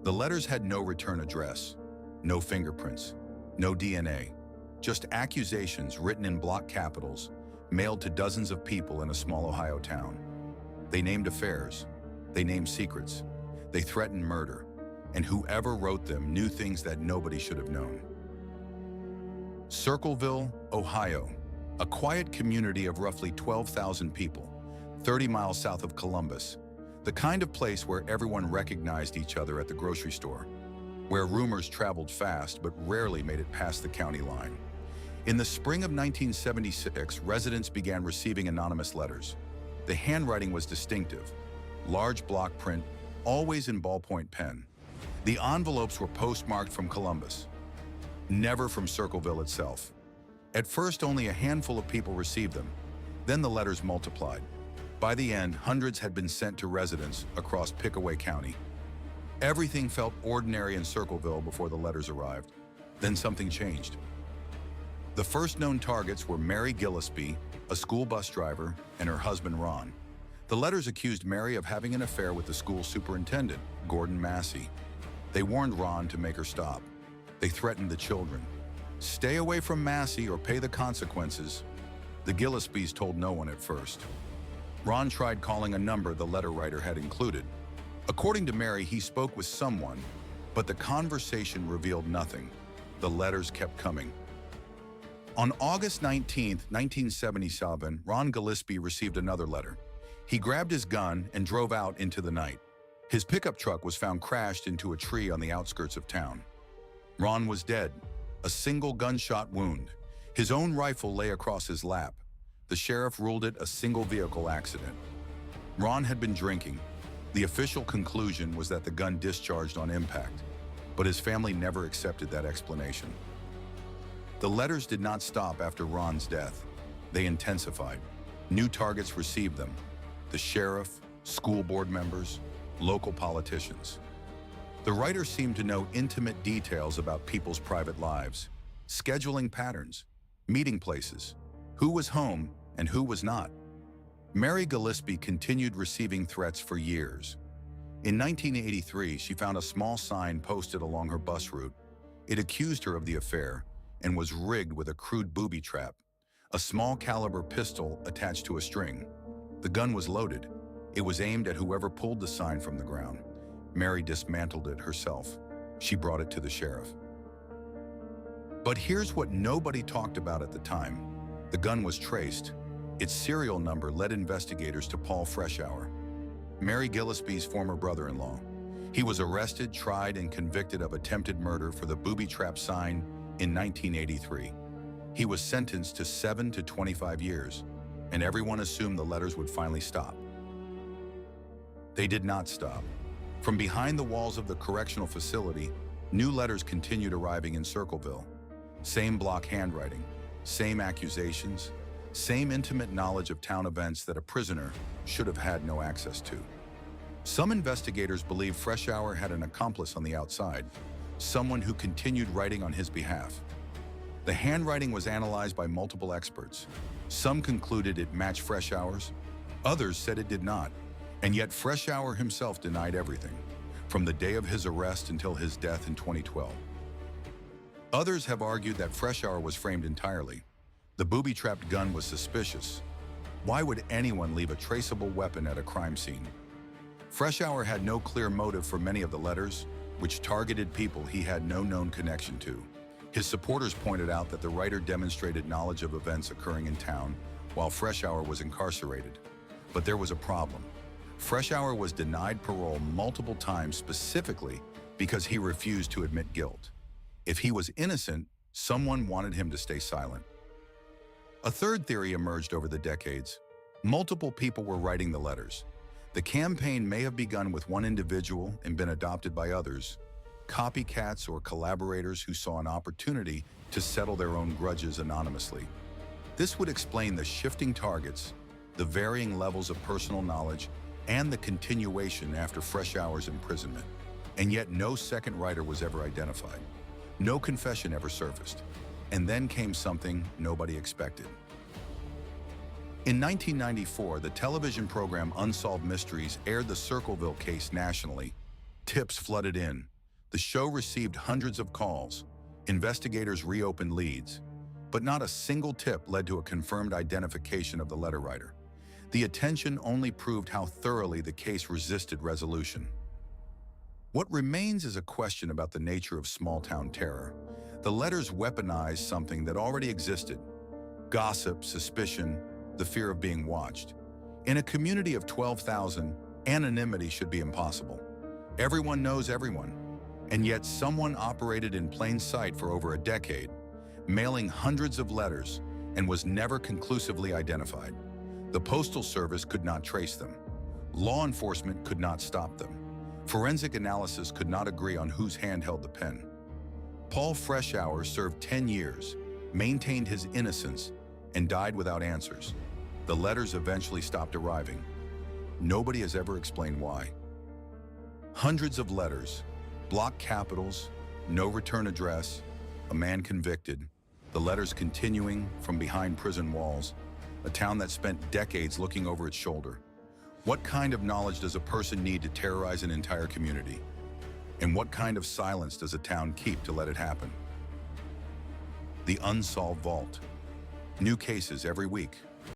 The letters had no return address, no fingerprints, no DNA, just accusations written in block capitals, mailed to dozens of people in a small Ohio town. They named affairs, they named secrets, they threatened murder, and whoever wrote them knew things that nobody should have known. Circleville, Ohio, a quiet community of roughly 12,000 people, 30 miles south of Columbus, the kind of place where everyone recognized each other at the grocery store, where rumors traveled fast but rarely made it past the county line. In the spring of 1976, residents began receiving anonymous letters. The handwriting was distinctive, large block print, always in ballpoint pen. The envelopes were postmarked from Columbus, never from Circleville itself. At first, only a handful of people received them. Then the letters multiplied. By the end, hundreds had been sent to residents across Pickaway County. Everything felt ordinary in Circleville before the letters arrived. Then something changed. The first known targets were Mary Gillespie, a school bus driver, and her husband Ron. The letters accused Mary of having an affair with the school superintendent, Gordon Massie. They warned Ron to make her stop. They threatened the children. Stay away from Massie or pay the consequences. The Gillespies told no one at first. Ron tried calling a number the letter writer had included. According to Mary, he spoke with someone, but the conversation revealed nothing. The letters kept coming. On August 19, 1977, Ron Gillespie received another letter. He grabbed his gun and drove out into the night. His pickup truck was found crashed into a tree on the outskirts of town. Ron was dead, a single gunshot wound. His own rifle lay across his lap. The sheriff ruled it a single vehicle accident. Ron had been drinking. The official conclusion was that the gun discharged on impact, but his family never accepted that explanation. The letters did not stop after Ron's death. They intensified. New targets received them: the sheriff, school board members, local politicians. The writer seemed to know intimate details about people's private lives, scheduling patterns, meeting places, who was home and who was not. Mary Gillespie continued receiving threats for years. In 1983, she found a small sign posted along her bus route. It accused her of the affair and was rigged with a crude booby trap, a small caliber pistol attached to a string. The gun was loaded. It was aimed at whoever pulled the sign from the ground. Mary dismantled it herself. She brought it to the sheriff. But here's what nobody talked about at the time. The gun was traced. Its serial number led investigators to Paul Freshour, Mary Gillespie's former brother-in-law. He was arrested, tried, and convicted of attempted murder for the Booby-Trapped Sign in 1983. He was sentenced to 7 to 25 years, and everyone assumed the letters would finally stop. They did not stop. From behind the walls of the correctional facility, new letters continued arriving in Circleville. Same block handwriting, same accusations, same intimate knowledge of town events that a prisoner should have had no access to. Some investigators believe Freshour had an accomplice on the outside, someone who continued writing on his behalf. The handwriting was analyzed by multiple experts. Some concluded it matched Freshour's, others said it did not. And yet Freshour himself denied everything, from the day of his arrest until his death in 2012. Others have argued that Freshour was framed entirely. The booby-trapped gun was suspicious. Why would anyone leave a traceable weapon at a crime scene? Freshour had no clear motive for many of the letters, which targeted people he had no known connection to. His supporters pointed out that the writer demonstrated knowledge of events occurring in town while Freshour was incarcerated. But there was a problem. Freshour was denied parole multiple times specifically because he refused to admit guilt. If he was innocent, someone wanted him to stay silent. A third theory emerged over the decades. Multiple people were writing the letters. The campaign may have begun with one individual and been adopted by others, copycats or collaborators who saw an opportunity to settle their own grudges anonymously. This would explain the shifting targets, the varying levels of personal knowledge, and the continuation after Freshour's imprisonment. And yet no second writer was ever identified. No confession ever surfaced. And then came something nobody expected. In 1994, the television program Unsolved Mysteries aired the Circleville case nationally. Tips flooded in. The show received hundreds of calls. Investigators reopened leads, but not a single tip led to a confirmed identification of the letter writer. The attention only proved how thoroughly the case resisted resolution. What remains is a question about the nature of small-town terror. The letters weaponized something that already existed: gossip, suspicion, the fear of being watched. In a community of 12,000, anonymity should be impossible. Everyone knows everyone, and yet someone operated in plain sight for over a decade, mailing hundreds of letters, and was never conclusively identified. The Postal Service could not trace them. Law enforcement could not stop them. Forensic analysis could not agree on whose hand held the pen. Paul Freshour served 10 years, maintained his innocence, and died without answers. The letters eventually stopped arriving. Nobody has ever explained why. Hundreds of letters, block capitals, no return address, a man convicted, the letters continuing from behind prison walls, a town that spent decades looking over its shoulder. What kind of knowledge does a person need to terrorize an entire community? And what kind of silence does a town keep to let it happen? The Unsolved Vault. New cases every week.